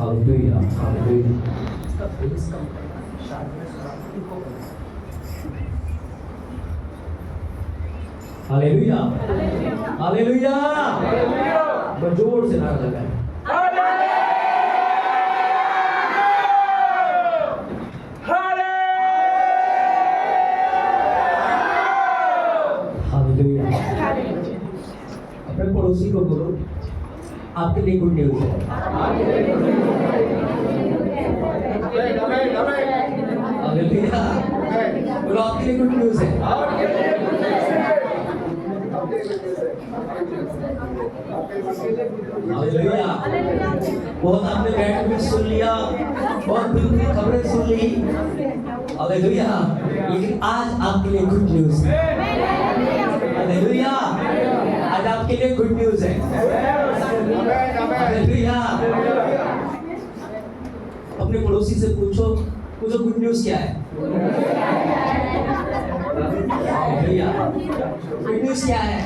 Hallelujah hallelujah इसका base कम करना, sharpness थोड़ा इनको करना। हालेलुया हालेलुया बस जोर से नारा लगाए हालेलुया। अपने पड़ोसी को बोलो आपके लिए गुड न्यूज़ है। हालेलुया बोलो आपके लिए गुड न्यूज़ है। हालेलुया बहुत आपने बैठ में सुन लिया, बहुत दिल की खबरें सुन ली। हालेलुया लेकिन आज आपके लिए गुड न्यूज़ है। हालेलुया आज आपके लिए गुड न्यूज़ है। हालेलुया अपने पड़ोसी से पूछो गुड न्यूज़ क्या है। हालेलुया गुड न्यूज़ क्या है।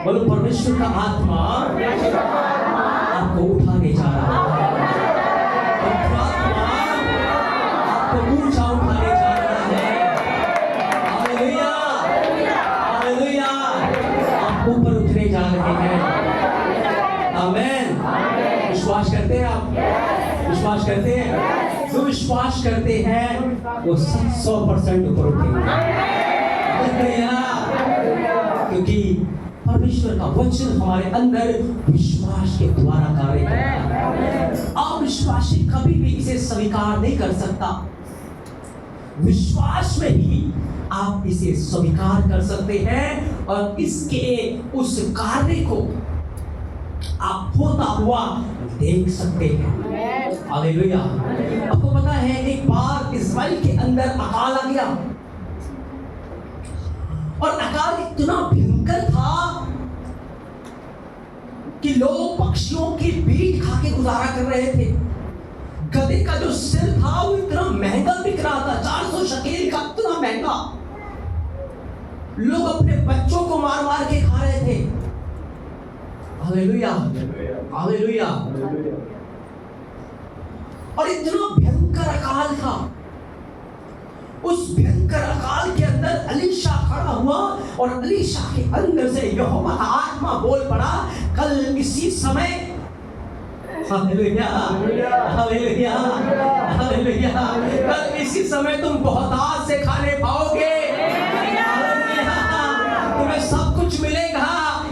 बोलो परमेश्वर का आत्मा आपको उठाने जा रहा है। पवित्र आत्मा आपको ऊंचा उठाने जा रहा है। हालेलुया हालेलुया आप ऊपर उठने जा रहे हैं। आमीन विश्वास करते हैं आप। विश्वास करते हैं जो विश्वास करते हैं वो 100% ऊपर उठेंगे। क्योंकि परमेश्वर का वचन हमारे अंदर विश्वास के द्वारा कार्य करता है। अविश्वासी कभी भी इसे स्वीकार नहीं कर सकता। विश्वास में ही आप इसे स्वीकार कर सकते हैं और इसके उस कार्य को आप होता हुआ देख सकते हैं। हालेलुया आपको पता है एक बार इस्राएल के अंदर अकाल आ गया और अकाल इतना भयंकर था कि लोग पक्षियों की बीट खा के गुजारा कर रहे थे। गधे का जो सिर था वो इतना महंगा बिक रहा था, 400 शकेल का, इतना महंगा। लोग अपने बच्चों को मार मार के खा रहे थे। हालेलुया हालेलुया और इतना भयंकर अकाल था। उस भयंकर अकाल के अंदर अलीशा खड़ा हुआ और अलीशा के अंदर से यहोवा का आत्मा बोल पड़ा कल इसी समय। हालेलुया हालेलुया हालेलुया कल इसी समय तुम बहुतायत से खाने पाओगे। हालेलुया तुम्हें सब कुछ मिलेगा,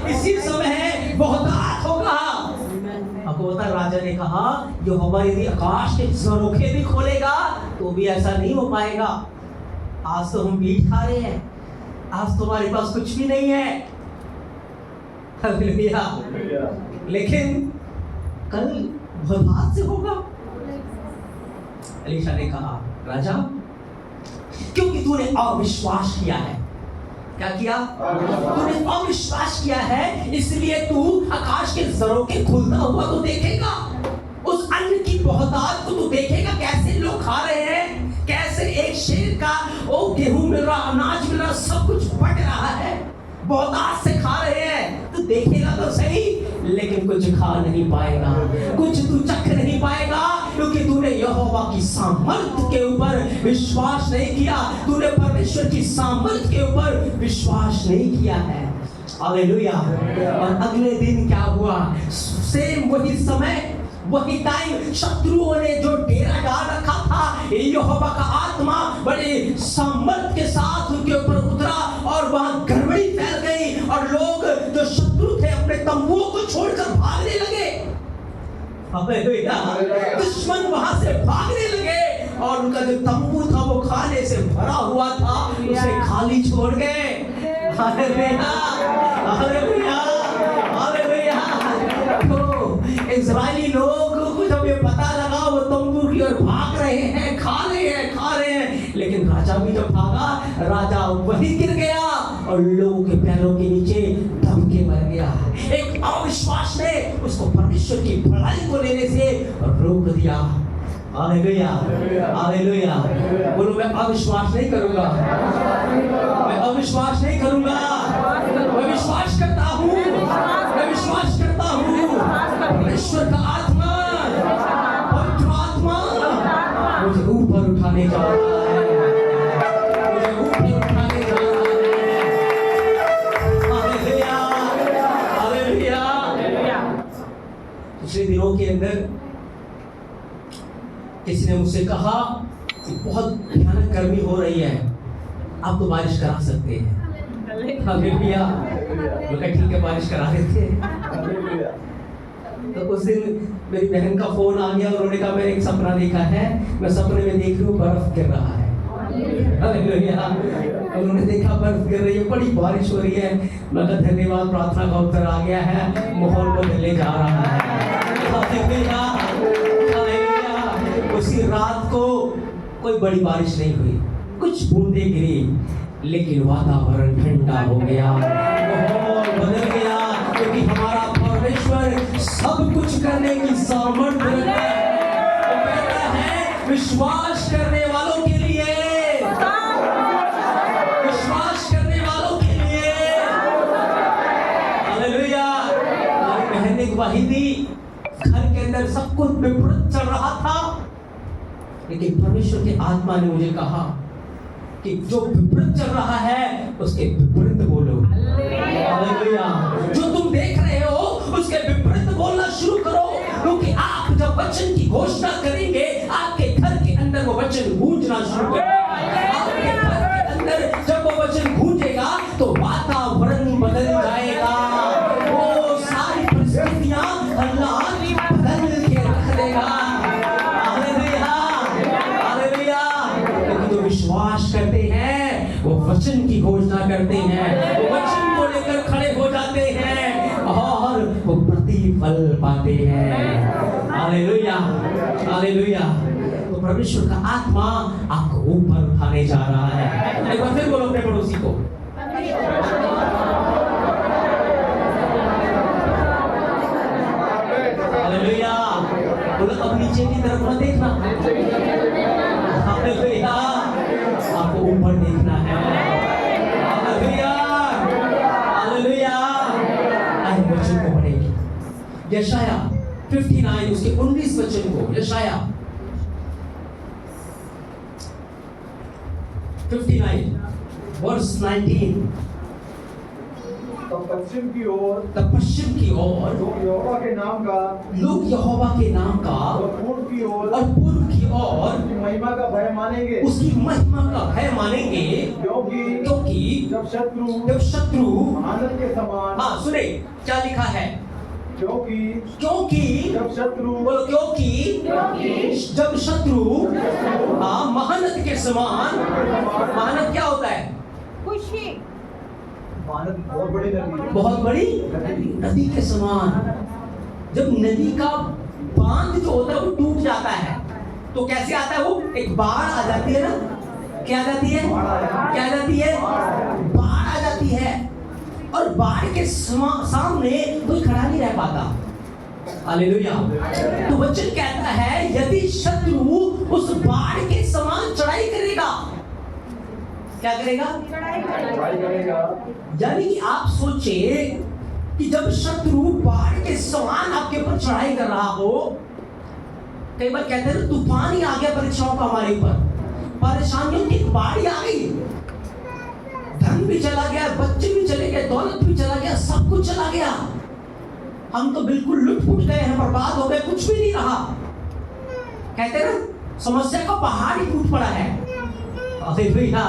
इसी समय बहुतायत होगा। आपको पता राजा ने कहा यहोवा यदि आकाश के झरोखे भी खोलेगा तो भी ऐसा नहीं हो पाएगा। आज तो हम बीट खा रहे हैं, आज तुम्हारे पास कुछ भी नहीं है। हालेलुया लेकिन कल बहुतायत से होगा। अलीशा ने कहा राजा क्योंकि तूने अविश्वास किया है। क्या किया? तूने अविश्वास किया है, इसलिए तू आकाश के झरोखे खुलता हुआ तो देखेगा। उस अन्न की बहुतायत को तू देखेगा, कैसे लोग खा रहे हैं, कैसे एक शेर का वो गेहूं मिल रहा, अनाज मिल रहा, सब कुछ बट रहा है, बहुतायत से खा रहे हैं। तू देखेगा तो सही लेकिन कुछ खा नहीं पाएगा, कुछ तू चख नहीं पाएगा, क्योंकि तूने यहोवा की सामर्थ्य के ऊपर विश्वास नहीं किया। तूने परमेश्वर की सामर्थ्य के ऊपर विश्वास नहीं किया है। हालेलुया और अगले दिन क्या हुआ? सेम वही समय वही टाइम शत्रुओं ने जो डेरा डाल रखा था, यहोवा का आत्मा बड़े सामर्थ्य के साथ उनके ऊपर उतरा और वहां गड़बड़ी फैल गई और लोग जो शत्रु थे अपने तंबुओं को छोड़कर भागने लगे। दुश्मन वहां से भागने लगे और उनका जो तंबू था वो खाने से भरा हुआ था, उसे खाली छोड़ गए। Hallelujah hallelujah hallelujah. तो इजरायली लोगों को जब ये पता लगा वो तंबू की ओर भाग रहे हैं, खा रहे हैं, लेकिन राजा भी जब भागा, राजा वहीं गिर गया और लोगों के पैरों के नीचे दम के मर गया। एक अविश्वास ने उसको परमेश्वर की भलाई को लेने से रोक दिया। Hallelujah hallelujah. बोलो मैं अविश्वास नहीं करूंगा, मैं अविश्वास नहीं करूंगा, मैं विश्वास करता हूँ, मैं विश्वास करता हूँ। परमेश्वर का आत्मा पिछले दिनों के अंदर किसी ने मुझसे कहा कि बहुत भयानक गर्मी हो रही है, आप तो बारिश करा सकते हैं। हालेलुया। मैं कहा ठीक है, बारिश करा देते हैं। तो उस दिन मेरी बहन का फोन आ गया, उन्होंने कहा मैंने एक सपना देखा है, मैं सपने में देख रही हूँ बर्फ गिर रहा है। हालेलुया। उन्होंने देखा बर्फ गिर रही है, बड़ी बारिश हो रही है। मैं कहा धन्यवाद, प्रार्थना का उत्तर आ गया है, माहौल बदलने जा रहा है। हालेलुया। हालेलुया। उसी रात को कोई बड़ी बारिश नहीं हुई, कुछ बूंदें गिरी, लेकिन वातावरण ठंडा हो गया, माहौल बदल गया, क्योंकि हमारा परमेश्वर सब कुछ करने की सामर्थ्य रखता है। वो कहता है विश्वास करने वालों के लिए, विश्वास करने वालों के लिए। हालेलुया। मेरी बहन ने गवाही दी, घर के अंदर सब कुछ विपरीत चल रहा था, लेकिन परमेश्वर की आत्मा ने मुझे कहा कि जो विपरीत चल रहा है उसके विपरीत बोलो। हालेलुया। जो तुम देख रहे हो उसके विपरीत बोलना शुरू करो, क्योंकि आप जब वचन की घोषणा करेंगे आपके घर के अंदर वो वचन गूंजना शुरू करेगा। आपके घर के अंदर जब वो वचन गूंजेगा तो वातावरण बदल जाएगा, वो सारी परिस्थितियां अल्लाह बदल के रख देगा। जो विश्वास करते हैं वो वचन की घोषणा करते हैं, वो वचन को लेकर खड़े हो जाते हैं और वो प्रतिफल पाते हैं। हालेलुया। हालेलुया। तो परमेश्वर का आत्मा आपको ऊपर उठाने जा रहा है। एक बार फिर बोलो अपने पड़ोसी को, हालेलुया। बोलो अब नीचे की तरफ मत देखना, हालेलुया, आपको ऊपर देखना है। हालेलुया। हालेलुया। आइए वचन को पढ़ेंगे, यशाया 59 उसके 19 वचन को, यशाया 59 वर्स 19। तब पश्चिम की ओर, लोग यहोवा के नाम का, और पूर्व की ओर, उसकी महिमा का भय मानेंगे, क्योंकि जब शत्रु आनंद के समान, हाँ सुने क्या लिखा है, क्योंकि जब शत्रु, बोलो क्योंकि जब शत्रु हाँ महानद के समान। महानद क्या होता है? खुशी। बहुत बड़ी नदी के समान। जब नदी का बांध जो होता है वो टूट जाता है तो कैसे आता है वो? एक बाढ़ आ जाती है ना, क्या आ जाती है? बाढ़ आ जाती है, और बाढ़ के सामने कोई खड़ा नहीं रह पाता। हालेलुया। तो वचन कहता है यदि शत्रु उस बाढ़ के समान चढ़ाई करेगा, क्या करेगा? चढ़ाई करेगा। यानी कि आप सोचे कि जब शत्रु बाढ़ के समान आपके ऊपर चढ़ाई कर रहा हो, कई बार कहते हैं तूफान ही आ गया परीक्षाओं का हमारे ऊपर, परेशानियों की बाढ़ आ गई, धन भी चला गया, बच्चे भी चले गए, दौलत भी चला गया, सब कुछ चला गया, हम तो बिल्कुल लुट-फुट गए हैं, बर्बाद हो गए, कुछ भी नहीं रहा। कहते हैं ना समस्या का पहाड़ ही टूट पड़ा है। हालेलुया।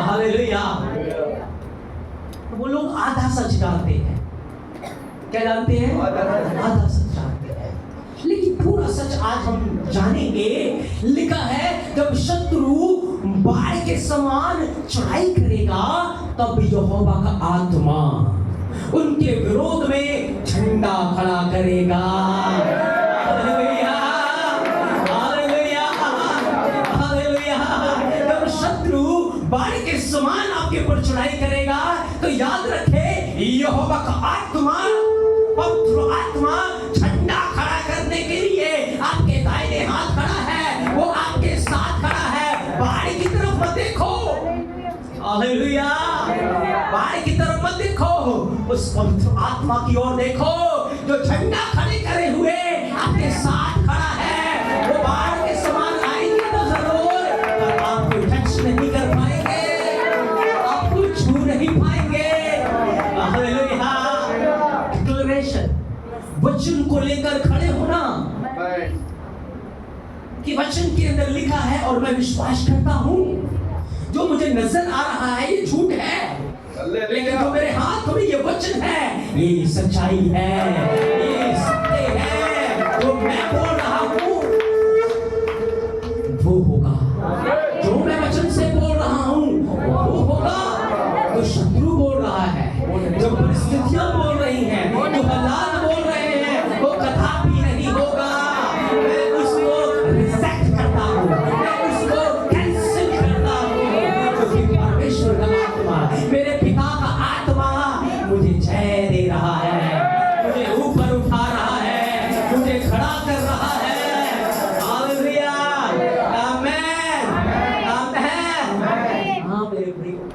हालेलुया। वो लोग आधा सच जानते हैं। क्या जानते हैं? आधा सच जानते हैं, लेकिन पूरा सच आज हम जानेंगे। लिखा है जब शत्रु बाढ़ के समान चढ़ाई करेगा तब यहोवा का आत्मा उनके विरोध में झंडा खड़ा करेगा। हालेलुया। हालेलुया। हालेलुया। जब शत्रु बाढ़ के समान आपके ऊपर चढ़ाई करेगा तो याद रखे यहोवा का आत्मा, पवित्र आत्मा झंडा खड़ा करने के लिए आपके दाहिने हाथ खड़ा है, वो आपके साथ खड़ा है। बाढ़ की तरफ मत देखो। हालेलुया। बाढ़ की तरफ मत देखो, उस पवित्र आत्मा की ओर देखो जो झंडा खड़े करे हुए आपके साथ खड़ा है। वो बाढ़ के समान आएंगे तो जरूर, पर आपको टच नहीं कर पाएंगे, आपको छू नहीं पाएंगे। हालेलुया। डिक्लेरेशन, वचन को लेकर खड़े होना कि वचन के अंदर लिखा है और मैं विश्वास करता हूं जो मुझे नजर आ रहा है ये झूठ है, लेकिन जो मेरे हाथ में ये वचन है ये सच्चाई है, ये सत्य है। जो मैं बोल रहा हूं वो होगा, जो मैं वचन से बोल रहा हूं वो होगा। जो शत्रु बोल रहा है, जो परिस्थितियां बोल रही हैं, जो हालात बोल रहे हैं, वो कदापि नहीं होगा। मैं उसको रिजेक्ट करता हूं, मैं उसको कैंसिल करता हूं, क्योंकि परमेश्वर का आत्मा, मेरे पिता का आत्मा मुझे जय दे रहा है, मुझे ऊपर उठा रहा है, मुझे खड़ा कर रहा है। हालेलुया, आमेन, आमेन। हाँ मेरे प्रियो,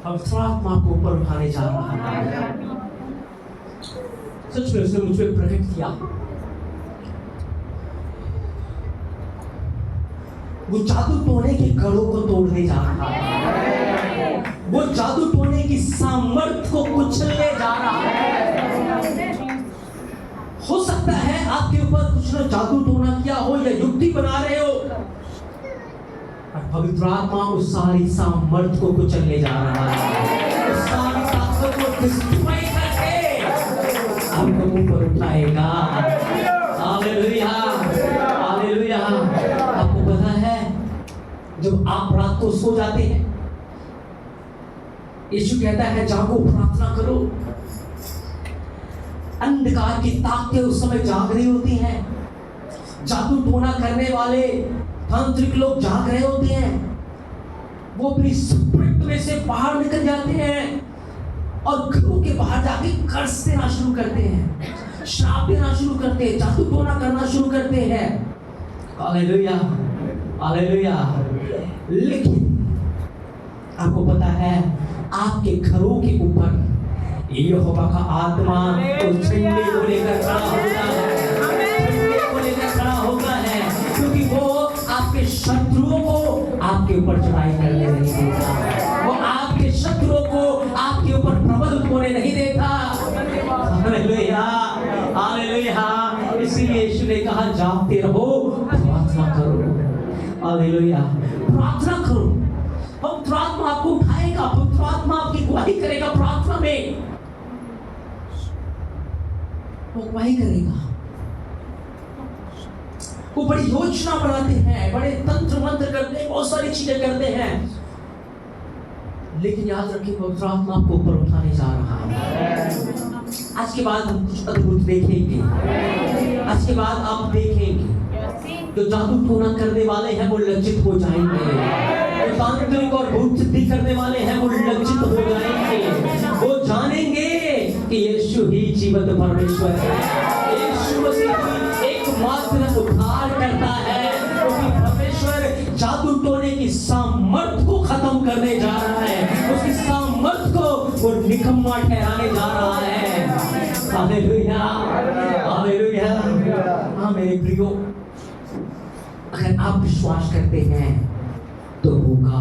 पवित्र आत्मा को ऊपर उठाने जा रहा है। सच में उसने मुझ पे प्रकट किया। वो जादू टोने के गढ़ों को तोड़ने जा रहा है, वो जादू टोने की सामर्थ को कुचलने जा रहा है। हो सकता है आपके ऊपर कुछ ने जादू टोना किया हो या युक्ति बना रहे हो, और पवित्र आत्मा उस सारी सामर्थ को कुचलने जा रहा है, उस सारी ताकत को डिस्ट्रॉय करके आपको ऊपर उठाएगा। Hallelujah, hallelujah. आपको पता है जब आप रात को सो जाते हैं, यीशु कहता है जागो, प्रार्थना करो। अंधकार की ताकतें उस समय जाग रही होती हैं, जादू टोना करने वाले तांत्रिक लोग जाग रहे होते हैं, वो अपनी स्पिरिट में से बाहर निकल जाते हैं और घरों के बाहर जाके कर्ज देना शुरू करते हैं, श्राप देना शुरू करते हैं, जादू टोना करना शुरू करते हैं। Hallelujah, hallelujah. लेकिन आपको पता है आपके घरों के ऊपर यहोवा का आत्मा उस झंडे को लेकर खड़ा होता है, झंडे को लेकर खड़ा होता है, क्योंकि वो आपके शत्रुओं को आपके ऊपर चढ़ाई करने नहीं देता, वो आपके शत्रुओं को आपके ऊपर प्रबल होने नहीं देता। Hallelujah, hallelujah. इसलिए यीशु ने कहा जागते रहो, प्रार्थना करो। हालेलुया, प्रार्थना करो। पवित्र आत्मा आपको उठाएगा, पवित्र आत्मा आपकी गवाही करेगा, प्रार्थना में वो गवाही करेगा। वो बड़ी योजना बनाते हैं, बड़े तंत्र मंत्र करते हैं, बहुत सारी चीजें करते हैं, लेकिन याद रखिए पवित्र आत्मा आपको ऊपर उठाने जा रहा है। आज के बाद हम कुछ अद्भुत देखेंगे, आज के बाद आप देखेंगे जो जादू टोना करने वाले हैं वो लज्जित हो जाएंगे, जो तांत्रिक और भूत सिद्धि करने वाले हैं वो लज्जित हो जाएंगे, वो जानेंगे कि यीशु ही जीवित परमेश्वर है, यीशु मसीह एकमात्र उद्धार करता है, क्योंकि परमेश्वर जादू टोने की सामर्थ को खत्म करने जा रहा है, उसकी सामर्थ को वो निकम्मा ठहराने जा रहा है। Hallelujah, hallelujah. हाँ मेरे प्रियो, अगर आप विश्वास करते हैं तो होगा,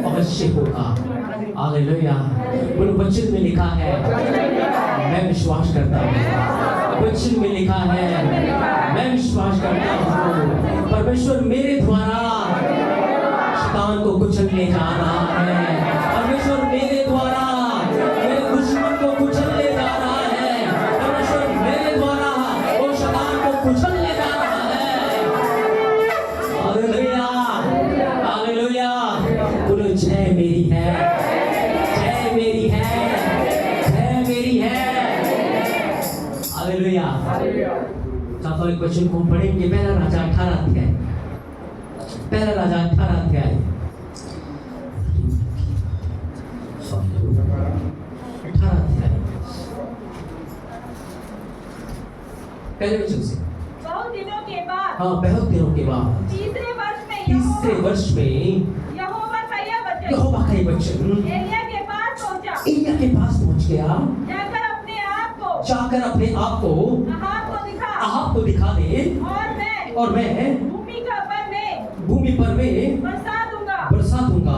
अवश्य होगा। हालेलुया। वचन में लिखा है, मैं विश्वास करता हूँ, वचन में लिखा है, मैं विश्वास करता हूँ परमेश्वर मेरे द्वारा शैतान को कुचलने जा रहा है, परमेश्वर मेरे द्वारा मेरे दुश्मन को कुचलने जा रहा है, परमेश्वर मेरे द्वारा वो शैतान को कुचलने जा रहा है। Hallelujah, hallelujah. बोलो जय मेरी है, जय मेरी है, जय मेरी है। हालेलुया। चाहता एक वचन को पढ़ेंगे, पहला राजा 18 अध्याय, पहला राजा 18 अध्याय, 18 अध्याय पहले वचन से। बहुत दिनों के बाद, हाँ बहुत दिनों के बाद, तीसरे वर्ष में यहोवा का यह वचन यहोवा का ये वचन एलिया के पास पहुंचा। एलिया के पास पहुंच गया, जाकर अपने आप को अहाब को दिखा दे, और मैं भूमि पर में बरसा दूंगा।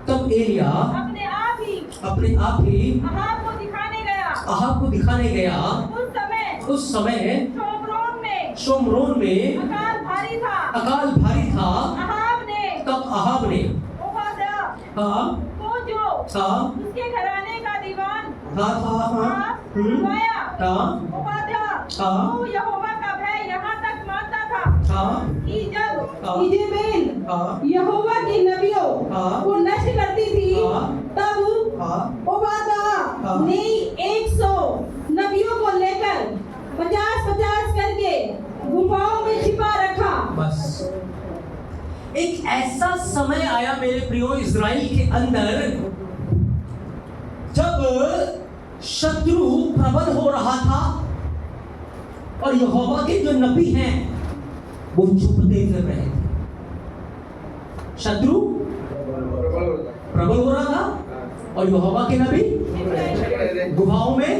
तब एलिया अपने आप ही अहाब अहाब को दिखाने गया। उस समय शोमरोन में अकाल भारी था। तब अहाब ने उसके घराने का दीवान वो यहोवा का भय यहाँ तक मानता था कि जब इजेबेल यहोवा की नबियों को नष्ट करती थी, तब ओबादा ने 100 नबियों को लेकर 50-50 करके गुफाओं में छिपा रखा। बस एक ऐसा समय आया मेरे प्रियो इज़राइल के अंदर, जब शत्रु प्रबल हो रहा था और यहोवा के जो नबी हैं वो छुपते फिर रहे थे। शत्रु प्रबल हो रहा था और यहोवा के नबी गुफाओं में,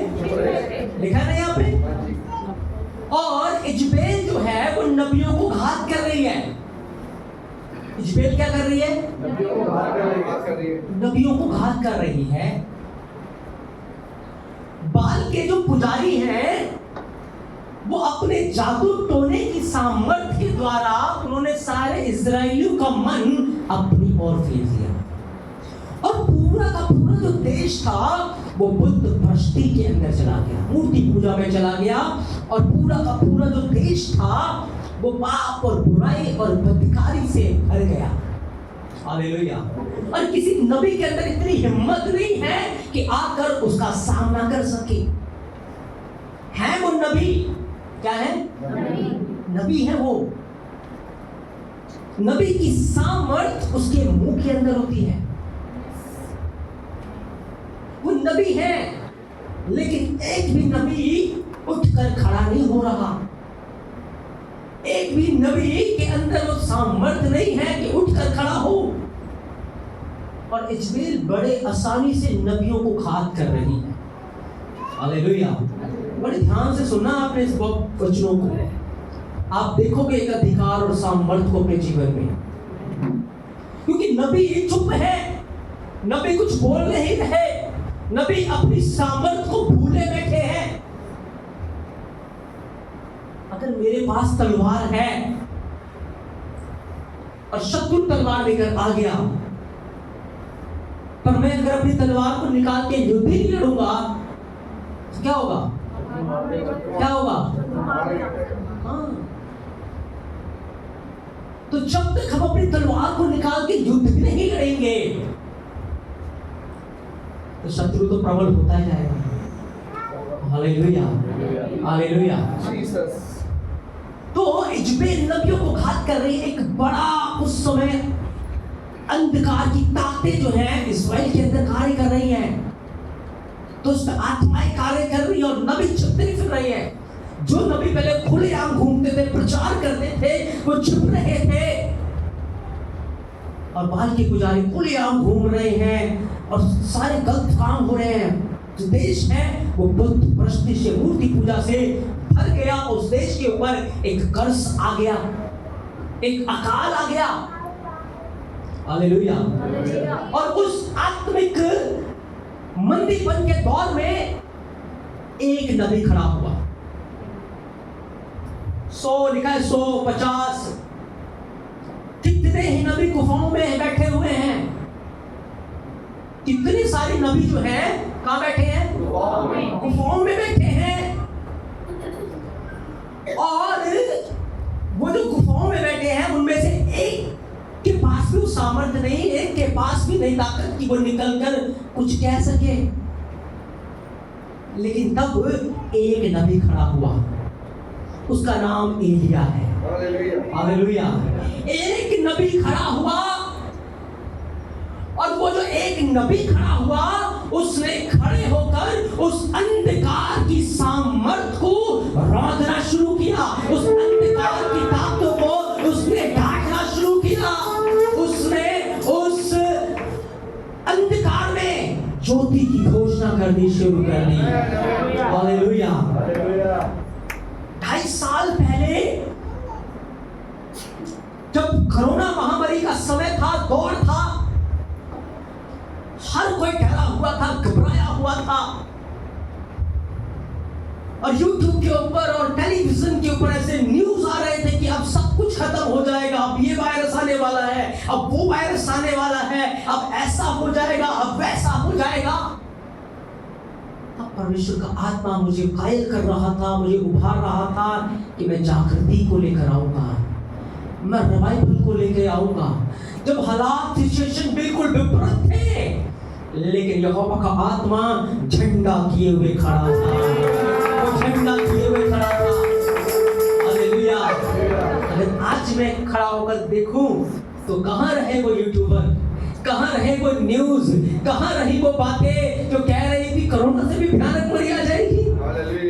लिखा है यहाँ पे। और इजबेल जो है वो नबियों को घात कर रही है। इजबेल क्या कर रही है? नबियों को घात कर रही है। बाल के जो पुजारी हैं वो अपने जादू टोने की सामर्थ्य के द्वारा उन्होंने सारे इजराइलियों का मन अपनी ओर फेर दिया और पूरा का पूरा जो देश था वो बुद्ध भ्रष्टि के अंदर चला गया, मूर्ति पूजा में चला गया और पूरा का पूरा जो देश था वो पाप और बुराई और बदकारी से भर गया। हालेलुया। और किसी नबी के अंदर इतनी हिम्मत नहीं है कि आकर उसका सामना कर सके। है वो नबी, क्या है? नबी है वो। नबी की सामर्थ उसके मुंह के अंदर होती है। वो नबी है, लेकिन एक भी नबी उठकर खड़ा नहीं हो रहा। एक भी नबी के अंदर वो सामर्थ्य नहीं है कि उठकर खड़ा हो। और इजबेल बड़े आसानी से नबियों को घात कर रही है। हालेलुया। बड़े ध्यान से सुनना आपने इस वचनों को। आप देखोगे एक अधिकार और सामर्थ्य को अपने जीवन में, क्योंकि नबी चुप है, नबी कुछ बोल नहीं रहे, नबी अपनी सामर्थ्य को भूले बैठे हैं। अगर मेरे पास तलवार है और शत्रु तलवार लेकर आ गया, पर मैं अगर अपनी तलवार को निकाल के युद्ध ही नहीं लड़ूंगा तो क्या होगा? क्या होगा? हाँ। तो जब तक हम अपनी तलवार को निकाल के युद्ध भी नहीं लड़ेंगे तो शत्रु तो प्रबल होता ही जाएगा। Hallelujah, hallelujah. तो इजबेल नबियों को घात कर रही है। एक बड़ा उस समय अंधकार की ताकतें जो है इस्राएल के अंदर कार्य कर रही हैं, तो उस आत्माएं कार्य कर रही है और नबी छुपते नहीं फिर रहे हैं। जो नबी पहले खुलेआम घूमते थे, प्रचार करते थे, वो छुप रहे थे। और बाल के पुजारी खुलेआम घूम रहे हैं और सारे गलत काम हो रहे हैं। जो देश है वो बुद्ध भ्रष्टि से, मूर्ति पूजा से भर गया। उस देश के ऊपर एक कर्ज आ गया, एक अकाल आ गया। हालेलुया। और उस आत्मिक मंदीपन के दौर में एक नबी खड़ा हुआ। 100 लिखा है, 100, 50, कितने ही नबी गुफाओं में बैठे हुए हैं। कितनी सारी नबी जो है कहां बैठे हैं? गुफाओं में बैठे हैं। और वो जो गुफाओं में बैठे हैं उनमें से एक के पास भी सामर्थ्य नहीं, एक के पास भी नहीं ताकत कि वो निकलकर कुछ कह सके। लेकिन तब एक नबी खड़ा हुआ, उसका नाम एलिया है। हालेलुया। एक नबी खड़ा हुआ और वो जो एक नबी खड़ा हुआ उसने खड़े होकर उस अंधकार की सामर्थ को रौंदना शुरू किया। उस अंधकार की ताकतों को उसने डांटना शुरू किया। उसने उस अंधकार में ज्योति की घोषणा करनी शुरू कर दी। हालेलुया। 2.5 साल पहले जब कोरोना महामारी का समय था, दौर था, हर कोई डरा हुआ था, घबराया हुआ था। और YouTube के ऊपर और टेलीविजन के ऊपर ऐसे न्यूज आ रहे थे कि अब सब कुछ खत्म हो जाएगा, अब ये वायरस आने वाला है, अब वो वायरस आने वाला है, अब ऐसा हो जाएगा, अब वैसा हो जाएगा। तब परमेश्वर का आत्मा मुझे कायल कर रहा था, मुझे उभार रहा था कि मैं जागृति को लेकर आऊंगा, मैं रिवाइवल को लेकर आऊंगा। जब हालात सिचुएशन बिल्कुल विपरीत थे, लेकिन यहोवा का आत्मा झंडा किए हुए खड़ा था, वो झंडा किए हुए खड़ा था। हालेलुया। अगर आज मैं खड़ा होकर देखूं तो कहां रहे वो यूट्यूबर, कहां रहे वो न्यूज, कहां रही वो बातें जो कह रही थी कोरोना से भी भयानक मरी आ जाएगी,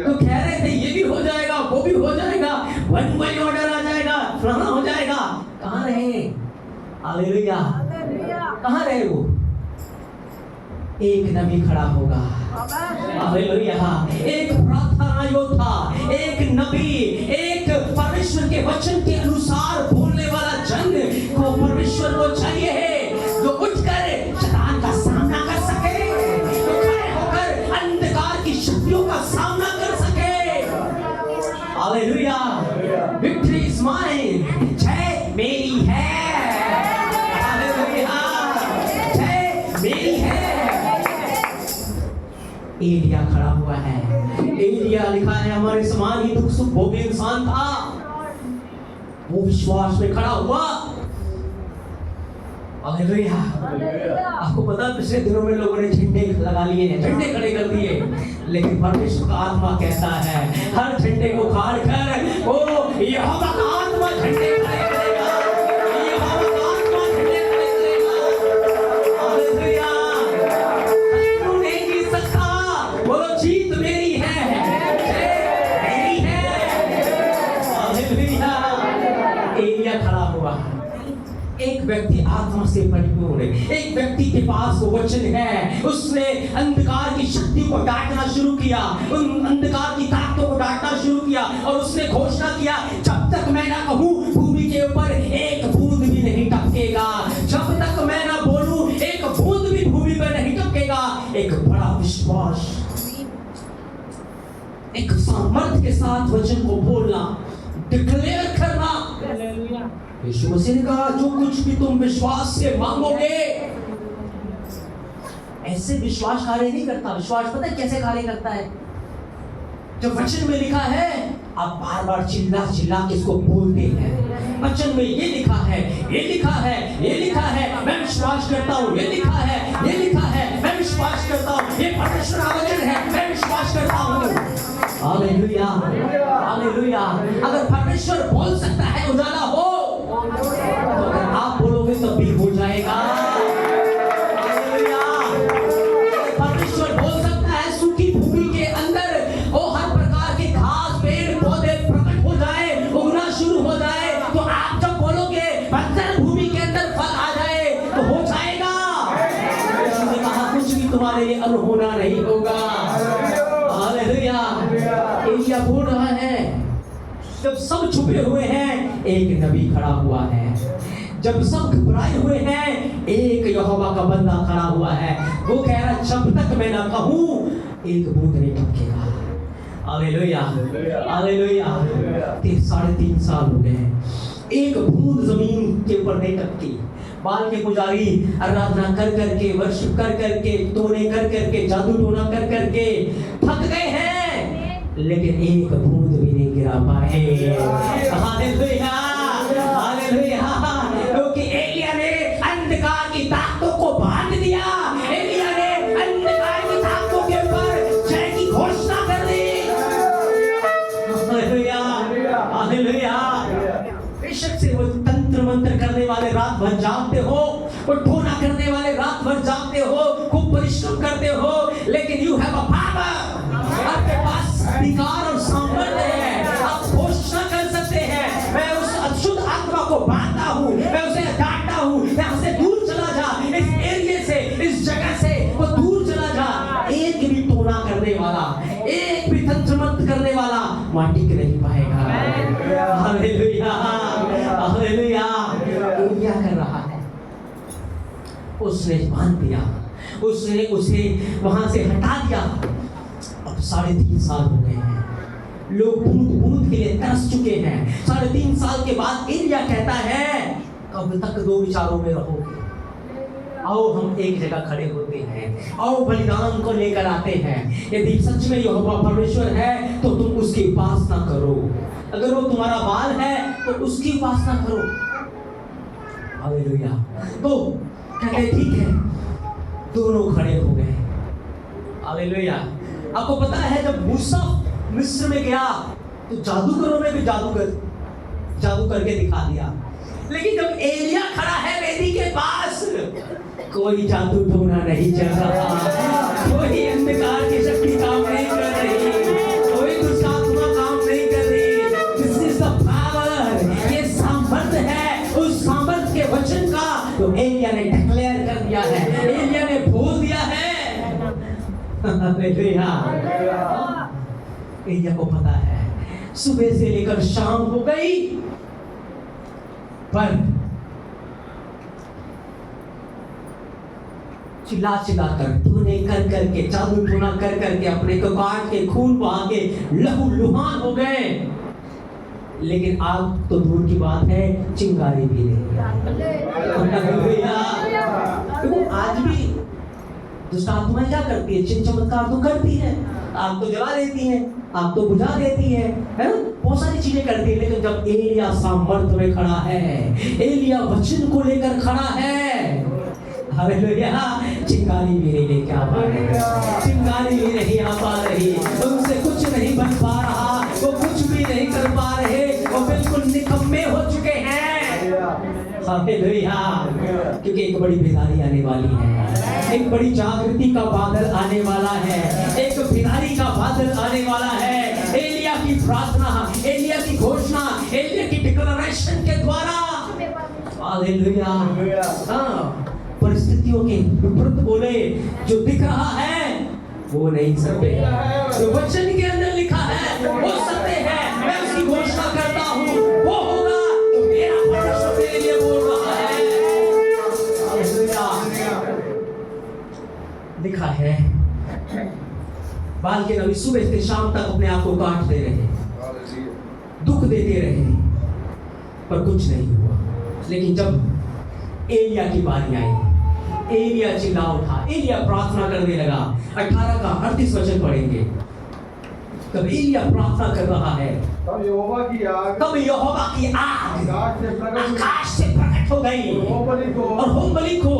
तो कह रहे थे ये भी हो जाएगा, वो भी हो जाएगा, वन वर्ल्ड ऑर्डर आ जाएगा, फलाना हो जाएगा। कहां रहे? हालेलुया। कहां रहे वो? एक नबी खड़ा होगा, हालेलुया। एक प्रार्थना योद्धा, एक नबी, एक परमेश्वर के वचन के अनुसार बोलने वाला जन को परमेश्वर को चाहिए है, जो उठकर शैतान का सामना कर सके, जो खड़े होकर अंधकार की शक्तियों का सामना कर सके। हालेलुया। विक्ट्री इज माइन, जय मेरी है। हालेलुया, जय मेरी है। एलिया खड़ा हुआ है। एलिया लिखा है हमारे समान ही दुख सुख भोगी इंसान था, वो विश्वास में खड़ा हुआ। हालेलुया। आपको पता है पिछले दिनों में लोगों ने झंडे लगा लिए हैं, झंडे खड़े कर दिए, लेकिन परमेश्वर का आत्मा कहता है हर झंडे को खाड़ कर वो यहोवा का आत्मा झंडे खड़े करेगा, यहोवा का आत्मा झंडे खड़े करेगा। हालेलुया। तू नहीं जीत सकता, बोलो जीत मेरी है, मेरी है। हालेलुया। एलिया खड़ा हुआ, एक व्यक्ति आत्मा से परिपूर्ण है, एक व्यक्ति के पास वो वचन है, उसने अंधकार की शक्ति को डांटना शुरू किया, उन अंधकार की ताकतों को डांटना शुरू किया, और उसने घोषणा किया जब तक मैं ना कहूं भूमि के ऊपर एक बूंद भी नहीं टपकेगा, जब तक मैं ना बोलूं एक बूंद भी भूमि पर नहीं टपकेगा। एक बड़ा विश्वास, एक सामर्थ्य के साथ वचन को बोलना, डिक्लेयर करना। यीशु मसीह ने कहा जो कुछ भी तुम विश्वास से मांगोगे, ऐसे विश्वास कार्य नहीं करता। विश्वास पता है कैसे कार्य करता है? जब वचन में लिखा है आप बार बार चिल्ला चिल्ला के इसको बोलते हैं, वचन में ये लिखा है, ये लिखा है, ये लिखा है, मैं विश्वास करता हूँ, ये लिखा है, ये लिखा है, मैं विश्वास करता हूँ, ये परमेश्वर का वचन है, मैं विश्वास करता हूँ। Hallelujah, hallelujah. अगर परमेश्वर बोल सकता है उजाला हो, तो अगर आप बोलोगे तब भी हो जाएगा। हालेलुया। परमेश्वर बोल सकता है सूखी भूमि के अंदर वो हर प्रकार के घास पेड़ पौधे प्रकट हो जाए, उगना शुरू हो जाए, तो आप जब बोलोगे बंजर भूमि के अंदर फल आ जाए तो हो जाएगा। उसने कहा कुछ भी तुम्हारे लिए अनहोना नहीं होगा। हालेलुया। एलिया बोल रहा है जब सब छुपे हुए हैं एक नबी खड़ा हुआ है, जब सब घबराए हुए हैं एक यहोवा का बंदा खड़ा हुआ है। वो कह रहा जब तक मैं ना कहूं एक बूंद नहीं टपकेगा। Hallelujah, hallelujah. 3.5 साल हो गए, एक बूंद जमीन के ऊपर नहीं टपकी। बाल के पुजारी आराधना कर करके, वर्शिप कर करके, टोने कर करके, जादू टोना कर करके थक गए हैं, लेकिन एक बूंद भी नहीं गिरा पाए। Hallelujah, hallelujah. क्योंकि एलिया ने अंधकार की ताकतों को बांध दिया, एलिया ने अंधकार की ताकतों के ऊपर जय की घोषणा कर दी। Hallelujah, hallelujah. बेशक से वो तंत्र मंत्र करने वाले रात भर जागते हो, वो टोना करने वाले रात भर जागते हो, खूब परिश्रम करते हो, लेकिन यू हैव अ पावर, आपके पास अधिकार और सामर्थ्य है। आप घोषणा कर सकते हैं मैं उस अशुद्ध आत्मा को बांधता हूँ, मैं उसे डांटता हूँ, यहाँ से दूर चला जा, इस एरिया से, इस जगह से वो दूर चला जा। एक भी टोना करने वाला, एक भी तंत्र मंत्र करने वाला वहां टिक नहीं पाएगा। Hallelujah, hallelujah. एलिया कर रहा है, उसने बांध दिया, उसने उसे वहां से हटा दिया। अब 3.5 साल हो गए हैं, लोग बूंद बूंद के लिए तरस चुके हैं। 3.5 साल के बाद एलिया कहता है कब तक दो विचारों में रहोगे? आओ हम एक जगह खड़े होते हैं, आओ बलिदान को लेकर आते हैं। यदि सच में यहोवा परमेश्वर है तो तुम उसकी उपासना करो, अगर वो तुम्हारा बाल है तो उसकी उपासना करो। हालेलुया। तो कहते ठीक है, दोनों खड़े हो गए। हालेलुया। आपको पता है जब मूसा मिस्र में गया तो जादूगरों ने भी जादू करके दिखा दिया, लेकिन जब एलिया खड़ा है वेदी के पास, कोई जादू टोना नहीं चल रहा, कोई अंधकार की शक्ति काम नहीं कर रही, कोई दुष्ट आत्मा काम नहीं कर रही। दिस इज द पावर, ये सामर्थ है उस सामर्थ के वचन का तो एलिया ने डिक्लेयर कर दिया है, एलिया ने बोल दिया है। हालेलुया। एलिया को पता है सुबह से लेकर शाम हो गई, पर चिल्ला चिल्ला कर तूने कर करके जादू टोना कर करके अपने को काट के खून बहा के लहू लुहान हो गए, लेकिन आग तो दूर की बात है, चिंगारी भी नहीं। आज भी दुष्ट आत्माएं क्या करती है? चिन्ह चमत्कार तो करती है, आग तो जला देती है, आग तो बुझा देती है ना? बहुत सारी चीजें करती है, लेकिन जब एलिया सामर्थ में खड़ा है, एलिया वचन को लेकर खड़ा है, हालेलुया, चिंगारी भी नहीं लेके आ पा रही, चिंगारी भी नहीं आ पा रही, उनसे कुछ नहीं बन पा रहा, वो कुछ भी नहीं कर पा रहे, वो बिल्कुल निकम्मे हो चुके हैं। हालेलुया। क्योंकि एक बड़ी बेदारी आने वाली है, एक बड़ी जागृति का बादल आने वाला है, एक बेदारी का बादल आने वाला है। एलिया की प्रार्थना, एलिया की घोषणा, एलिया की डिक्लेरेशन के द्वारा, हालेलुया, हाँ, परिस्थितियों के विपरीत बोले जो दिख रहा है वो नहीं सकते, जो वचन के अंदर लिखा है वो सत्य है। मैं उसकी घोषणा करता हूँ, वो होगा तो मेरा परमेश्वर मेरे लिए बोल रहा है। लिखा है बाल के नबी सुबह से शाम तक अपने आप को काटते रहे, दुख देते रहे, पर कुछ नहीं हुआ। लेकिन जब एलिया की बारी आई, एलिया चिल्ला उठा, एलिया प्रार्थना करने लगा। 18 का 38 वचन पढ़ेंगे। तब एलिया प्रार्थना कर रहा है, तब यहोवा की आग आकाश से प्रकट हो गई और होमबलि को,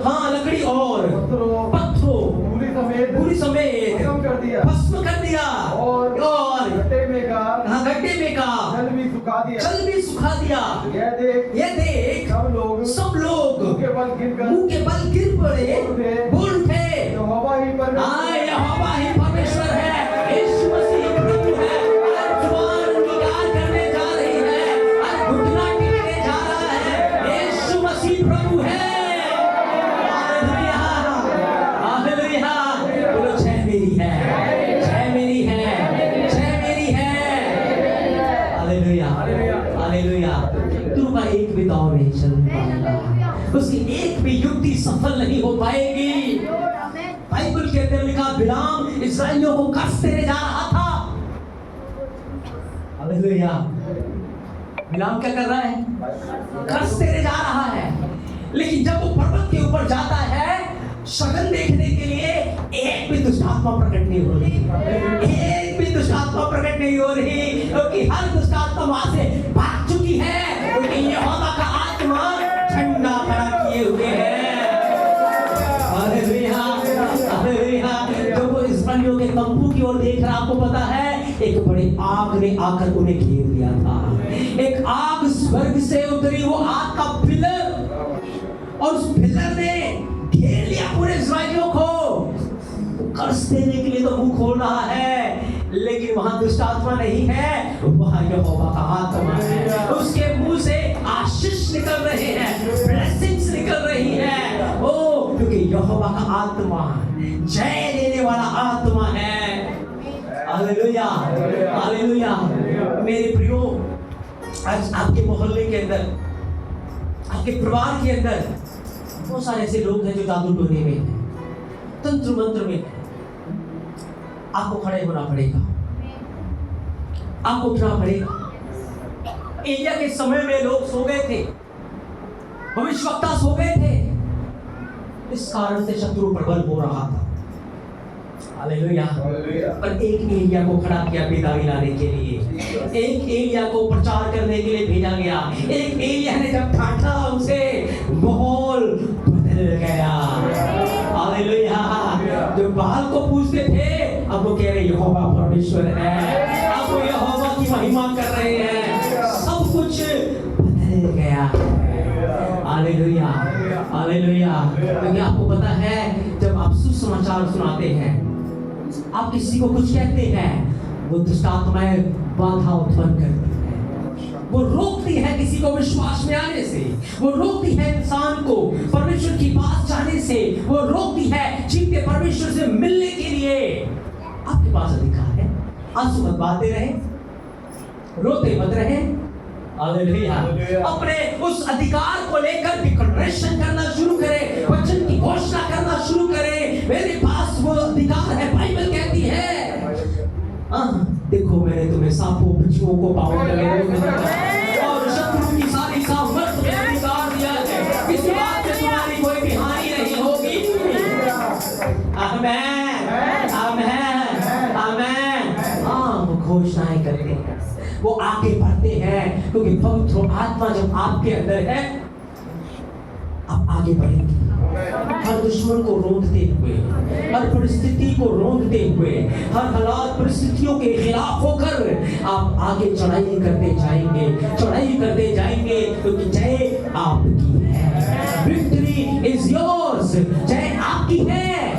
हाँ, लकड़ी और पत्थरों पूरी समेत भस्म कर दिया और गड्ढे में का जल भी सुखा दिया। ये देख सब लोग मुंह के बल गिर पड़े, बोल उठे, यहोवा ही परमेश्वर है, यीशु मसीह प्रभु है। जुबान अंगीकार करने जा रही है, घुटना टेकने जा रहा है, यीशु मसीह प्रभु है। हालेलुया, बोलो जय मेरी है, जय मेरी है, जय मेरी है। Hallelujah, hallelujah. तुम का एक भी दौर नहीं चल पाएगा, उसकी एक भी युक्ति सफल नहीं हो पाएगी। बाइबल के अंदर लिखा, बिलाम इस्राएलियों को कष्ट देने जा रहा था। हालेलुया। बिलाम क्या कर रहा है? कष्ट देने जा रहा है। लेकिन जब वो पर्वत के ऊपर जाता है शगन देखने के लिए, एक भी दुष्ट आत्मा प्रकट नहीं हो रही, एक भी दुष्ट आत्मा प्रकट नहीं हो रही, क्योंकि हर दुष्ट आत्मा वहां से भाग चुकी है, क्योंकि यहोवा का आत्मा झंडा खड़ा किए हुए है। Hallelujah, hallelujah. जब वो इस्राएलियों के तंबू की ओर देख रहा, आपको पता है एक बड़ी आग ने आकर उन्हें घेर लिया था। एक आग स्वर्ग से उतरी, वो आग का पिलर, और उस पिलर ने घेर लिया पूरे इस्राएलियों को। कर्ज देने के लिए तो मुंह खोल रहा है, लेकिन वहां दुष्ट आत्मा नहीं है, वहां यहोवा का आत्मा है। उसके मुंह से आशीष निकल रहे हैं, ब्लेसिंग्स निकल रही है। ओ, क्योंकि यहोवा का आत्मा जय देने वाला आत्मा है। Hallelujah, hallelujah. मेरे प्रियो, आज आपके मोहल्ले के अंदर, आपके परिवार के अंदर बहुत सारे ऐसे लोग हैं जो जादू टोने में हैं, तंत्र मंत्र में हैं। आपको खड़े होना पड़ेगा, आपको उठना पड़ेगा। एलिया के समय में लोग सो गए थे, भविष्यवक्ता सो गए थे, इस कारण से शत्रु प्रबल हो रहा था। हालेलुया। पर एक एलिया को खड़ा किया बेदारी लाने के लिए, एक एलिया को प्रचार करने के लिए भेजा गया। एक एलिया ने जब ठाठा उसे माहौल बदल गया। हालेलुया। जो बाल को पूछते थे अब वो कह रहे यहोवा परमेश्वर है, अब वो यहोवा की महिमा कर रहे हैं, सब कुछ बदल गया। Hallelujah, hallelujah. क्योंकि आपको पता है जब आप सुसमाचार सुनाते हैं, आप किसी को कुछ कहते हैं, वो दुष्ट आत्माएं बाधा उत्पन्न करती है, वो रोकती है किसी को विश्वास में आने से, वो रोकती है इंसान को परमेश्वर की बात जाने से, वो रोकती है जीवते परमेश्वर से मिलने के लिए। आपके पास अधिकार है, आंसू मत बहाते रहे, रोते मत रहे। हालेलुया। अपने उस अधिकार को लेकर डिक्लेरेशन करना शुरू करें, वचन की घोषणा करना शुरू करें। मेरे पास वो अधिकार है, बाइबल कहती है। देखो मैंने तुम्हें सांपों बिच्छुओं को पाँव लगे और शत्रु की सारी सामर्थ में अधिकार दिया है, किसी बात से तुम्हारी कोई भी हानि नहीं होगी। आमीन, आमीन, आमीन। वो घोषणाएं करते हैं, वो आगे बढ़ते हैं, क्योंकि पवित्र आत्मा जब आपके अंदर है आप आगे बढ़ेंगे। हर दुश्मन को रोकते हुए, हर परिस्थिति को रोकते हुए, हर हालात परिस्थितियों के खिलाफ होकर आप आगे चढ़ाई करते जाएंगे, चढ़ाई करते जाएंगे, क्योंकि जय आपकी है। विक्ट्री इज योर्स, जय आपकी है।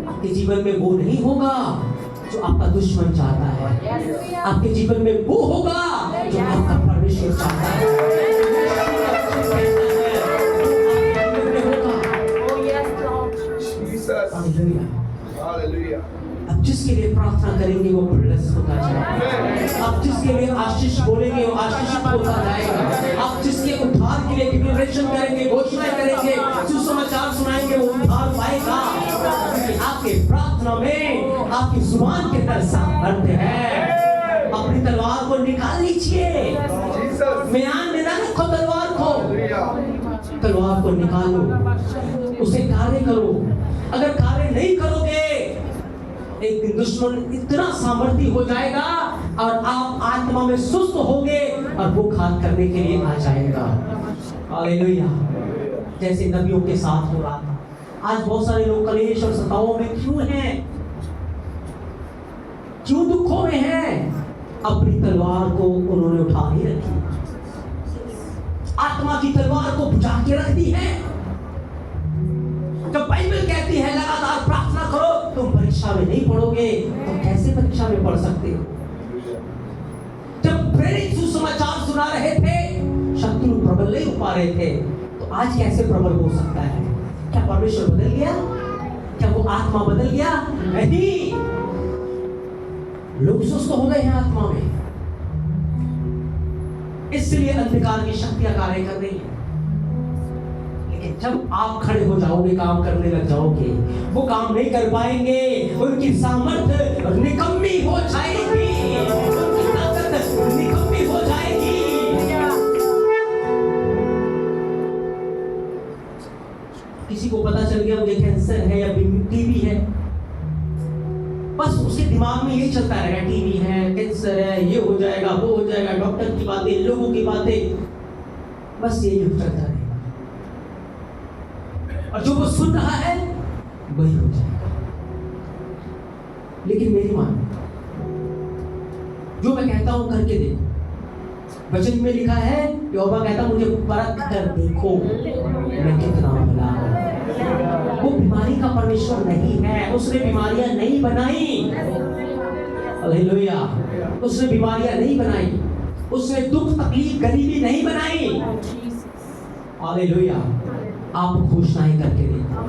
आपके जीवन में वो नहीं होगा जो आपका दुश्मन चाहता है, आपके जीवन में वो होगा जो आपका परमेश्वर चाहता है। अब जिसके लिए प्रार्थना करेंगे वो ब्लेस होता जाएगा, आप जिसके लिए आशीष बोलेंगे वो आशीषित होता जाएगा, आप जिसके उद्धार के लिए डिक्लेरेशन करेंगे, घोषणा करेंगे, सुसमाचार सुनाएंगे, वो उद्धार पाएगा। आपके प्रार्थना में आपकी जुबान के अंदर सामर्थ्य है। अपनी तलवार को निकाल लीजिए, म्यान में ना रखो तलवार को, तलवार को निकालो, उसे कार्य करो। अगर कार्य नहीं करोगे एक दिन दुश्मन इतना सामर्थ्य हो जाएगा और आप आत्मा में सुस्त होगे और वो घात करने के लिए आ जाएगा। हालेलुया। जैसे नबियों के साथ हो रहा था। आज बहुत सारे लोग कलेश और सताओं में क्यों हैं, क्यों दुखों में हैं? अपनी तलवार को उन्होंने उठा नहीं रखी, आत्मा की तलवार को बुझा के रख दी है। जब बाइबल कहती है लगातार प्रार्थना करो, तुम परीक्षा में नहीं पढ़ोगे तो कैसे परीक्षा में पढ़ सकते हो? जब प्रेरित सुसमाचार सुना रहे थे, शत्रु प्रबल नहीं हो पा रहे थे, तो आज कैसे प्रबल हो सकता है? क्या परमेश्वर बदल गया? क्या वो आत्मा बदल गया? नहीं, लोग सुस्त हो गए हैं आत्मा में, इसलिए अंधकार की शक्तियां कार्य कर रही है। जब आप खड़े हो जाओगे, काम करने लग जाओगे, वो काम नहीं कर पाएंगे, उनकी सामर्थ्य निकम्मी हो जाएगी, उनकी ताकत निकम्मी हो जाएगी। किसी को पता चल गया मुझे कैंसर है या टीबी है, बस उसके दिमाग में यही चलता रहेगा, टीबी है, कैंसर है, ये हो जाएगा, वो हो जाएगा, डॉक्टर की बातें, लोगों की बातें, बस यही चलता रहेगा। और जो वो सुन रहा है वही हो जाएगा। लेकिन मेरी मान, जो मैं कहता हूं करके देखो। वचन में लिखा है, यहोवा कहता मुझे परख कर देखो मैं कितना भला हूं। वो बीमारी का परमेश्वर नहीं है, उसने बीमारियां नहीं बनाई। हालेलुया। उसने बीमारियां नहीं बनाई, उसने दुख तकलीफ गरीबी नहीं बनाई। हालेलुया। आप घोषणाएं करके देखो,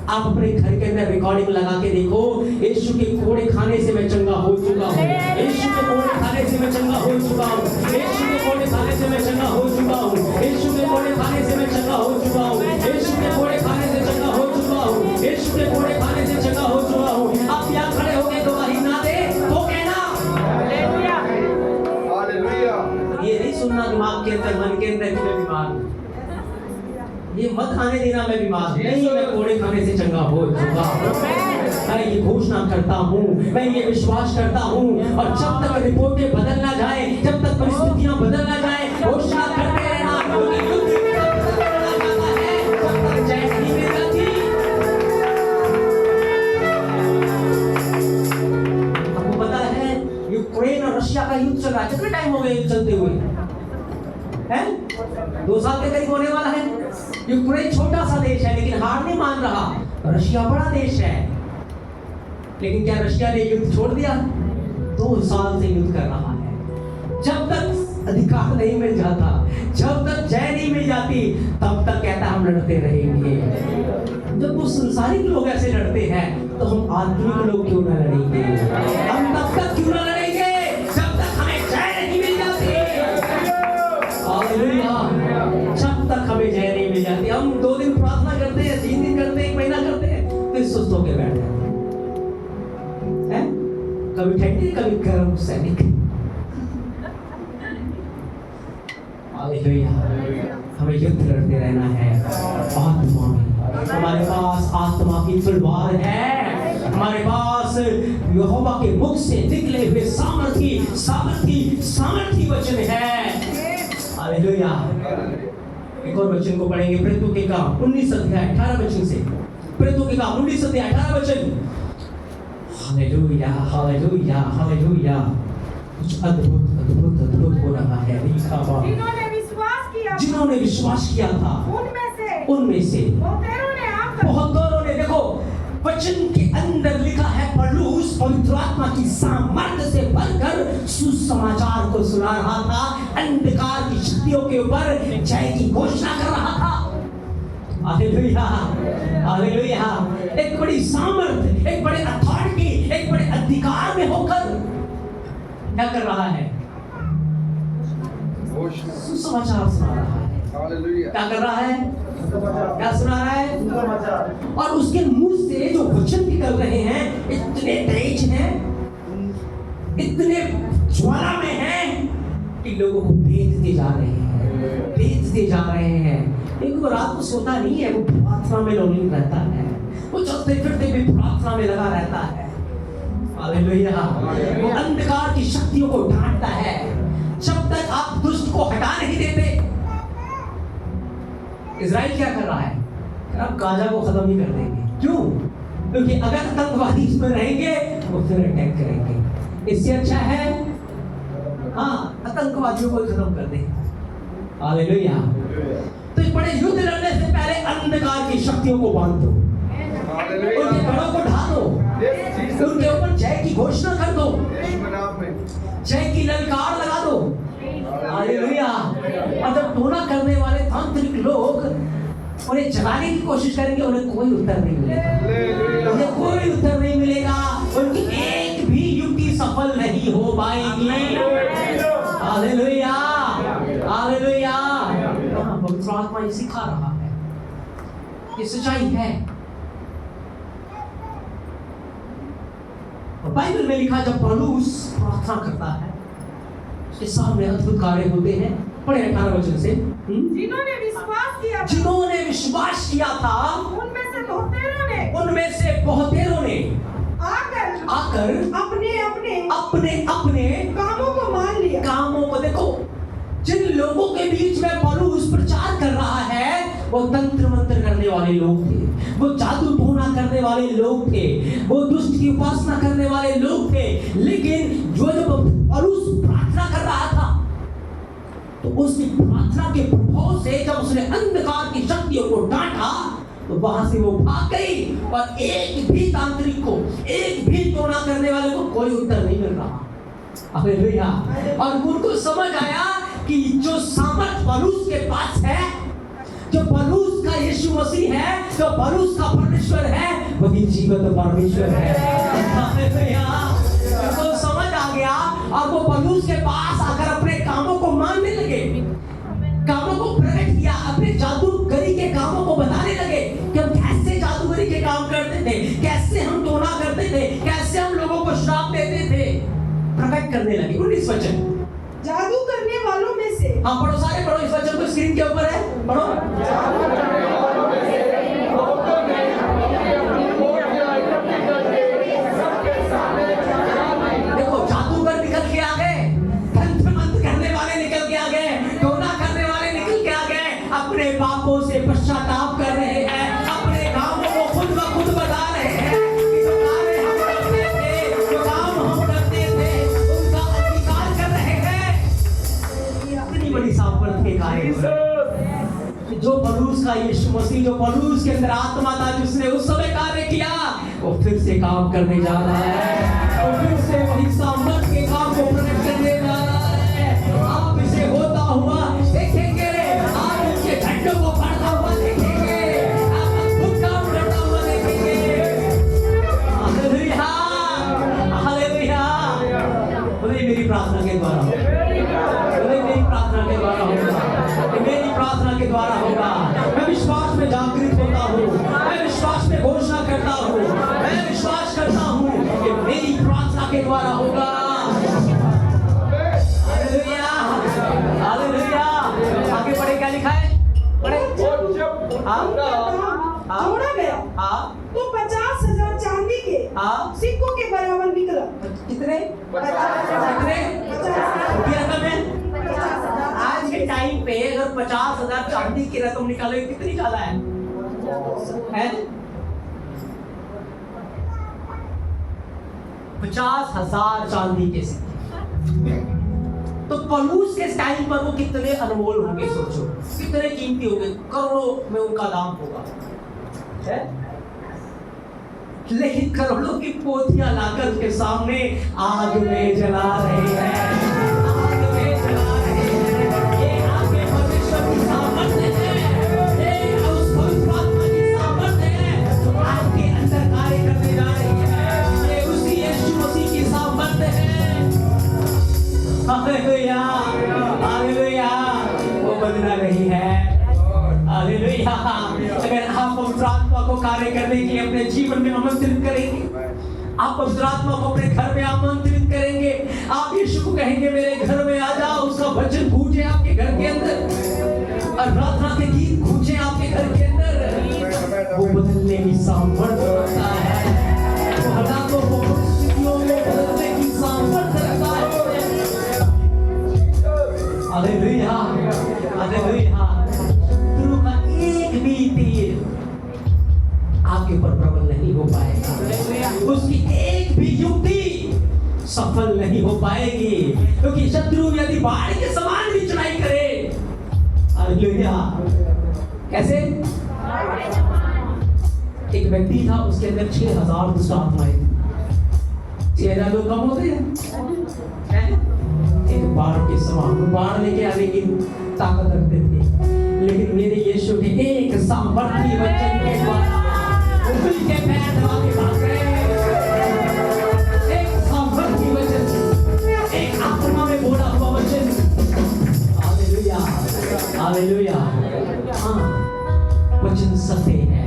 आप अपने घर के अंदर रिकॉर्डिंग लगा के देखो, यीशु के कोड़े खाने से मैं चंगा हो चुका हूँ, यीशु के कोड़े खाने से मैं चंगा हो चुका हूँ, यीशु के कोड़े खाने से मैं चंगा हो चुका हूँ, यीशु के कोड़े खाने से मैं चंगा हो चुका हूँ, यीशु के कोड़े खाने से चंगा हो चुका हूँ, यीशु के कोड़े खाने से चंगा हो चुका हूँ। आप यहाँ खड़े हो गए गवाही ना दे तो कहना ये मत आने देना मैं बीमार हूं। नहीं, मैं कोड़े खाने से चंगा हो चुका हूं। मैं ये घोषणा करता हूं, मैं ये विश्वास करता हूं, और जब तक रिपोर्टें बदल ना जाए, जब तक परिस्थितियां बदल ना जाए, घोषणा करते रहना, क्योंकि युद्ध जाता है जब तक जय नहीं मिल जाती। आपको पता है यूक्रेन और रशिया का युद्ध चल रहा है। कितने टाइम हो गए चलते हुए हैं? 2 साल के करीब होने वाला है। यूक्रेन छोटा सा देश है लेकिन हार नहीं मान रहा। रशिया बड़ा देश है, लेकिन क्या रशिया ने युद्ध छोड़ दिया? 2 साल से युद्ध कर रहा है। जब तक अधिकार नहीं मिल जाता, जब तक जय नहीं मिल जाती, तब तक कहता हम लड़ते रहेंगे। जब वो संसारिक लोग ऐसे लड़ते हैं, तो हम आत्मिक लोग क्यों ना लड़ेंगे? हम तब तक क्यों ना लड़ेंगे जब तक हमें जय नहीं मिल जाती। जब तक हमें जय नहीं मिल जाती, हम 2 दिन प्रार्थना करते हैं, 3 दिन करते हैं, 1 महीना करते हैं, फिर सुस्त होकर बैठ जाते हैं। कभी ठंडी कभी गर्म सैनिक। हमें युद्ध लड़ते रहना है आत्मा में। हमारे पास आत्मा की तलवार है, हमारे पास यहोवा के मुख से निकले हुए सामर्थी वचन है। हालेलुया। एक और वचन को पढ़ेंगे, प्रेरितों के काम 19 अध्याय 18 वचन से। प्रेरितों के काम 19 अध्याय 18 वचन। Hallelujah, hallelujah, hallelujah. कुछ अद्भुत हो रहा है। जिन्होंने विश्वास किया था उनमें से बहुतों ने, देखो वचन के अंदर लिखा है, पौलुस पवित्र आत्मा की सामर्थ्य से भरकर सुसमाचार को सुना रहा था, अंधकार की शक्तियों के ऊपर जय की घोषणा कर रहा था। Hallelujah, hallelujah. एक बड़ी सामर्थ, एक बड़े अथॉरिटी, एक बड़े अधिकार में होकर क्या कर रहा है? सुसमाचार सुना रहा है। क्या कर रहा है? क्या सुना रहा है? और उसके मुंह से जो वचन निकल रहे हैं इतने तेज हैं, इतने ज्वाला में हैं कि लोगों को भेजते जा रहे हैं। लेकिन वो रात को सोता नहीं है, वो प्रार्थना में लोलिन रहता है, वो चलते फिरते भी प्रार्थना में लगा रहता है। हालेलुया। वो अंधकार की शक्तियों को डांटता है। जब तक आप दुष्ट को हटा नहीं देते, इजराइल क्या कर रहा है? अब गाजा को खत्म नहीं कर देंगे। क्यों? क्योंकि अगर आतंकवादी इसमें रहेंगे वो फिर अटैक करेंगे। इससे अच्छा है आतंकवादियों को खत्म कर दें। हालेलुया। तो इस बड़े युद्ध लड़ने से पहले अंधकार की शक्तियों को बांध दो, उनके गढ़ों को ढा दो, उनके ऊपर जय की घोषणा कर दो, जय की ललकार लगा दो। हालेलुया। और जब टोना करने वाले तांत्रिक लोग उन्हें जगाने की कोशिश करेंगे, उन्हें कोई उत्तर नहीं मिलेगा, उन्हें कोई उत्तर नहीं मिलेगा, उनकी एक भी युक्ति सफल नहीं हो पाएगी। Hallelujah, hallelujah. पवित्र आत्मा ये सिखा रहा है, ये सच्चाई है। बाइबल में लिखा, जब पौलुस प्रार्थना करता है उसके सामने अद्भुत कार्य होते हैं। पढ़े 18 वचन से। जिन्होंने विश्वास किया था उनमें से बहुतेरों ने आकर अपने कामों को मान लिया। कामों को देखो, जिन लोगों के बीच में पौलुस प्रचार कर रहा है वो तंत्र मंत्र करने वाले लोग थे, वो जादू टोना करने वाले लोग थे, वो दुष्ट की उपासना करने वाले लोग थे। लेकिन जब पौलुस प्रार्थना कर रहा था तो उसकी प्रार्थना के प्रभाव से जब उसने अंधकार की शक्तियों को डांटा तो वहां से वो भाग गई, और एक भी तांत्रिक को, एक भी टोना करने वाले को कोई उत्तर नहीं मिल रहा। हालेलुया। और उनको समझ आया कि जो सामर्थ पौलुस के पास है, जो पौलुस का यीशु मसीह है, जो पौलुस का परमेश्वर है, वही जीवित परमेश्वर है। हालेलुया। उनको समझ आ गया और वो पौलुस के पास आकर अपने कामों को मानने लगे, कामों को प्रकट किया, अपने जादूगरी के कामों को बताने लगे कि हम कैसे जादूगरी के काम करते थे, कैसे हम टोना करते थे, कैसे हम लोगों को श्राप देते थे। प्रकट करने लगे। 19 वचन जादू करने वालों में से। हाँ पढ़ो, सारे पढ़ो, इस वचन तो स्क्रीन के ऊपर है, पढ़ो। देखो जादूगर निकल के आ गए, मंत्र करने वाले निकल के आ गए, टोना करने वाले निकल के आ गए, अपने पापों से पश्चाताप कर रहे हैं, अपने कामों को खुद ब खुद बता रहे हैं कि जो कार्य हम करते थे, जो काम हम करते थे, उनका अंगीकार कर रहे हैं। इतनी बड़ी सामर्थ के कार्य हो रहे हैं। जो पौलुस का यीशु मसीह, जो पौलुस के अंदर आत्मा था जिसने उस समय कार्य किया, वो फिर से काम करने जा रहा है, वो फिर से वही सामर्थ के काम को प्रकट करने जा रहा है। आप इसे होता हुआ देखेंगे, आप इसके घंटों को बढ़ता हुआ देखेंगे, आप अद्भुत काम करता हुआ देखेंगे। Hallelujah, hallelujah. बोले मेरी प्रार्थना के द्वारा होगा, बोले मेरी प्रार्थना के द्वारा होगा, मेरी प्रार्थना के द्वारा होगा। मैं विश्वास में जागृत होता हूँ, मैं विश्वास में घोषणा करता हूँ, मैं विश्वास करता हूँ कि मेरी प्रार्थना के द्वारा होगा। Hallelujah, hallelujah. आगे पढ़े, क्या लिखा है? पढ़े। जोड़ा गया तो 50,000 चांदी के सिक्कों के बराबर निकला। कितने? 50,000 की रकम है? आज के टाइम पे अगर 50,000 चांदी की रकम निकालोगे कितनी ज्यादा है? 50,000 चांदी के सिक्के। तो पौलुस के टाइम पर वो कितने अनमोल होंगे, सोचो कितने कीमती होंगे, करोड़ों में उनका दाम होगा, है? लेकिन करोड़ों की पोथियां लाकर उसके सामने आग में जला रहे हैं, आग में जला रहे हैं। ये आगे परमेश्वर की सामर्थ्य है, ये उस पवित्र आत्मा की सामर्थ्य है जो आपके अंदर कार्य करने जा रही है। ये उसी यीशु मसीह की सामर्थ्य है। Hallelujah, hallelujah. वो बदला नहीं है। हालेलुया। अगर आप पवित्र आत्मा को कार्य करने के लिए अपने जीवन में आमंत्रित करेंगे, आप पवित्र आत्मा को अपने घर में आमंत्रित करेंगे, आप यीशु को कहेंगे मेरे घर में आ जाओ, उसका वचन गूंजे आपके घर के अंदर, और प्रार्थना के गीत गूंजे आपके घर के अंदर, वो बदलने की सामर्थ्य रखता है, वो हालातों को परिस्थितियों में बदलने की सामर्थ्य रखता है। Hallelujah, hallelujah. शत्रु का एक भी तीर आपके ऊपर प्रबल नहीं हो पाएगा, उसकी एक भी युक्ति सफल नहीं हो पाएगी, क्योंकि शत्रु यदि बाढ़ के समान भी चढ़ाई करे, हालेलुया, कैसे? एक व्यक्ति था, उसके अंदर 6,000 दुष्ट आत्माएं थी। 6,000 लोग कम होते हैं? एक बाढ़ के समान, बाढ़ लेके आने की ताकत रखते थे, लेकिन मेरे यीशु के एक सामर्थी वचन के द्वारा उनके पैर दबा के भाग गए। एक सामर्थी वचन, एक आत्मा में बोला हुआ वचन। Hallelujah, hallelujah. हाँ, वचन सत्य है।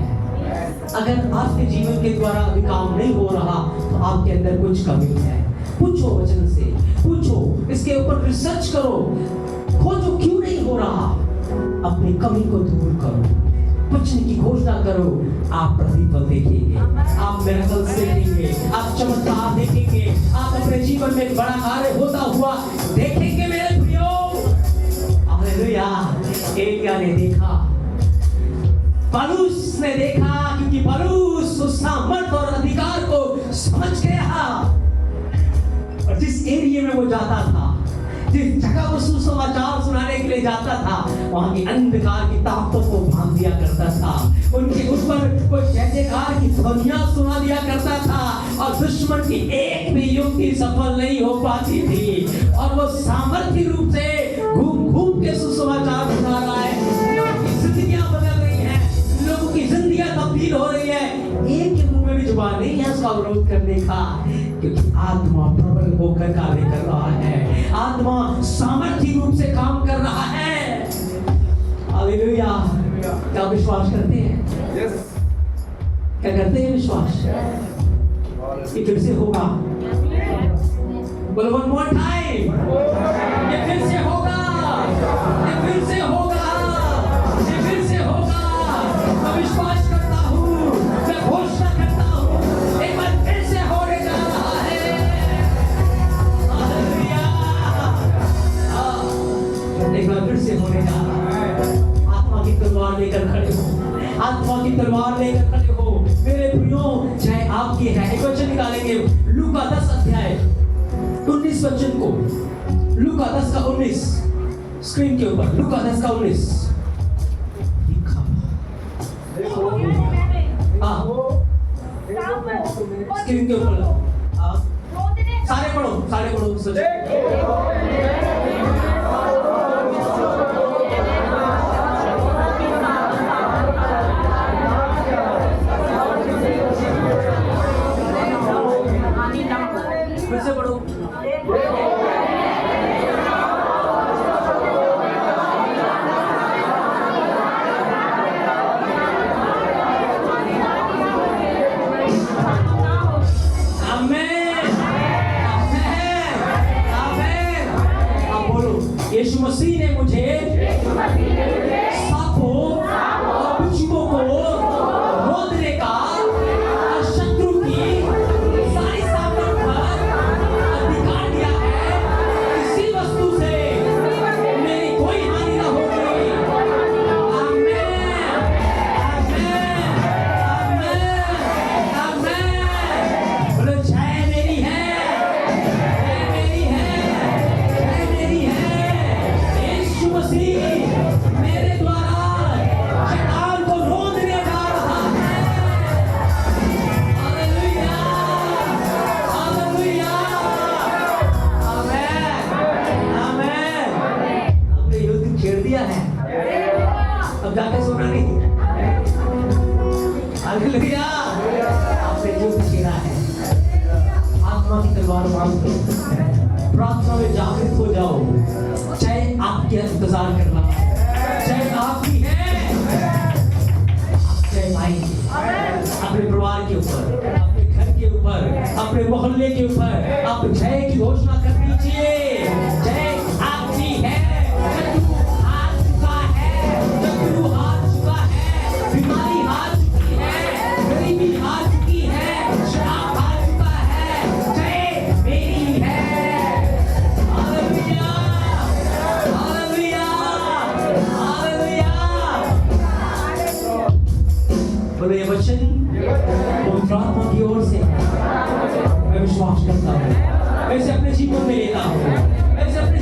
अगर आपके जीवन के द्वारा अभी काम नहीं हो रहा तो आपके अंदर कुछ कमी है। पूछो वचन से, पूछो, इसके ऊपर रिसर्च करो, खोजो क्यों नहीं हो रहा, अपनी कमी को दूर करो, वचन की घोषणा करो, आप प्रतिफल देखेंगे, आप मिरेकल देखेंगे, आप चमत्कार देखेंगे, आप अपने जीवन में बड़ा कार्य होता हुआ देखेंगे मेरे प्रियो। हालेलुया। एलिया ने देखा, पौलुस ने देखा, क्योंकि पौलुस उस सामर्थ और अधिकार को समझ गया, और जिस एरिया में वो जाता था, जिस जगह वो सुसमाचार सुनाने के लिए जाता था, वहां की अंधकार की ताकतों को बांध दिया करता था, उनके ऊपर वो जय जयकार की ध्वनियां सुना दिया करता था, और दुश्मन की एक भी युक्ति सफल नहीं हो पाती थी, और वो सामर्थ्य रूप से घूम घूम के सुसमाचार सुना रहा है। लोगों की जिंदगियां बदल रही हैं, लोगों की जिंदगियां तब्दील हो रही है। एक के मुंह में भी जुबान नहीं है उसका विरोध करने का, क्योंकि आत्मा प्रबल होकर कार्य कर रहा है, आत्मा सामर्थ्य रूप से काम कर रहा है। हालेलुया। क्या विश्वास करते हैं? क्या करते हैं विश्वास? ये फिर से होगा। बोलो वन मोर टाइम। ये फिर से होगा, ये फिर से होगा, ये फिर से होगा। मैं विश्वास करता हूँ, मैं घोषणा करता हूँ, एक बार फिर से होने जा रहा है। हालेलुया। एक बार फिर से होने जा रहा है। आत्मा की तलवार लेकर खड़े हो, आत्मा की तलवार लेकर खड़े हो मेरे प्रियो। चाहे आपकी है, एक वचन निकालेंगे लूका 10 अध्याय 19 वचन को, लूका 10 का 19 स्क्रीन के ऊपर, लूका 10 का 19। हाँ स्क्रीन के ऊपर, हाँ सारे पढ़ो, सारे पढ़ो। फिर से पढ़ो। यीशु मसीह ने मुझे सांपों और बिच्छुओं को रोकने का और शत्रु की सारी सामर्थ पर अधिकार दिया है। किसी वस्तु से मेरी कोई हानि न होगी। आमीन, आमीन, आमीन, आमीन। बोलो जय मेरी है, जय मेरी है, जय मेरी है। यीशु मसीह मेरे द्वारा शैतान को रोकने जा रहा है। हालेलुया, हालेलुया, आमीन, आमीन। हमने युद्ध छेड़ दिया है, अब जाके सोना नहीं। हालेलुया, आपने युद्ध छेड़ा है। आत्मा की तलवार मांगो, प्रार्थना में जागृत हो जाओ। चाहे आपके इंतजार करना, चाहे आपकी है, चाहे भाई अपने परिवार के ऊपर, अपने घर के ऊपर, अपने मोहल्ले के ऊपर आप जय की घोषणा कर दीजिए। जय आपकी है। शत्रु हार चुका है, शत्रु हार चुका है, बीमारी हार चुकी है, गरीबी हार चुकी है, शराब हार चुका है। जय मेरी है। Hallelujah, hallelujah, hallelujah. बोलो ये वचन पवित्र आत्मा की ओर से मैं विश्वास करता हूँ, मैं इसे अपने जीवन में लेता हूँ, मैं इसे अपने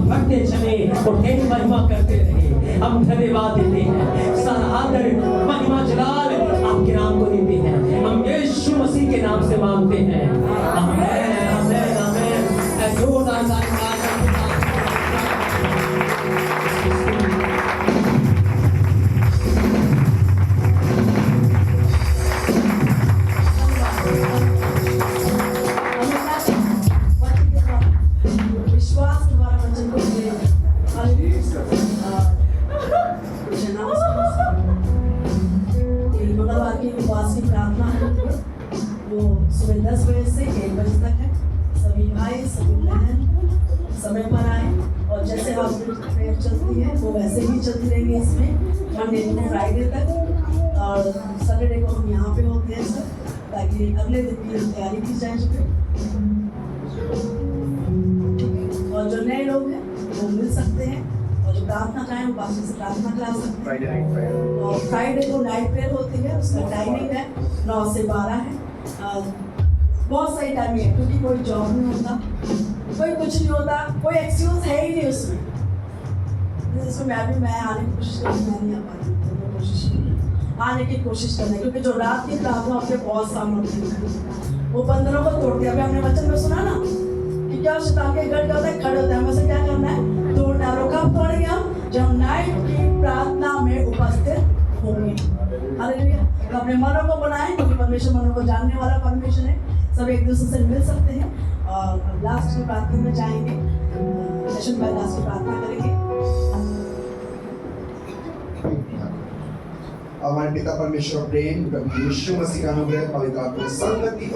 हम बढ़ते चले और तेरी महिमा करते रहे। हम धन्यवाद देते हैं, सारा आदर महिमा जलाल आपके नाम को देते हैं। हम यीशु मसीह के नाम से मांगते हैं, आमीन आमीन आमीन। जोरदार ताली विश्वास तुम्हारा वचन को मंगलवार की उपवास की प्रार्थना वो सुबह 10 बजे से 1 बजे तक है। सभी भाई सभी बहन समय पर आए और जैसे हॉस्पिटल प्रेयर चलती है वो वैसे ही चलती रहेंगी इसमें मंडे टू फ्राइडे तक। और सैटरडे को हम यहाँ पे होते हैं सर, ताकि अगले दिन की तैयारी की जाए। और जो नए लोग हैं वो मिल सकते हैं और जो प्रार्थना चाहें वो बाकी से प्रार्थना करा सकते हैं। और फ्राइडे को नाइट प्रेयर होती है, उसका टाइमिंग है 9 से 12 है। बहुत सही टाइमिंग है क्योंकि कोई जॉब नहीं होता, कोई कुछ नहीं होता, कोई एक्सक्यूज है ही नहीं उसमें। मैं आने की कोशिश करूँ, मैं नहीं आ पाती, आने की कोशिश करना, क्योंकि जो रात की प्रार्थना होती है बहुत सामने होती है, वो बंधनों को तोड़ती है। अभी हमने वचन में सुना ना कि क्या शैतान के गढ़ होता है, खड़े होता है, हमें से क्या करना है, तोड़ डालो। कब तोड़ेंगे हम? जब नाइट की प्रार्थना में उपस्थित होंगे। हालेलुया। तो अपने मनों को बनाएं, क्योंकि परमेश्वर मनों को जानने वाला परमेश्वर है। सब एक दूसरे से मिल सकते हैं। और लास्ट की प्रार्थना में जाएंगे, सेशन बाय लास्ट की प्रार्थना करेंगे। हमारे पिता परमेश्वर प्रेम, प्रभु यीशु मसीह का अनुग्रह, पवित्र आत्मा की संगति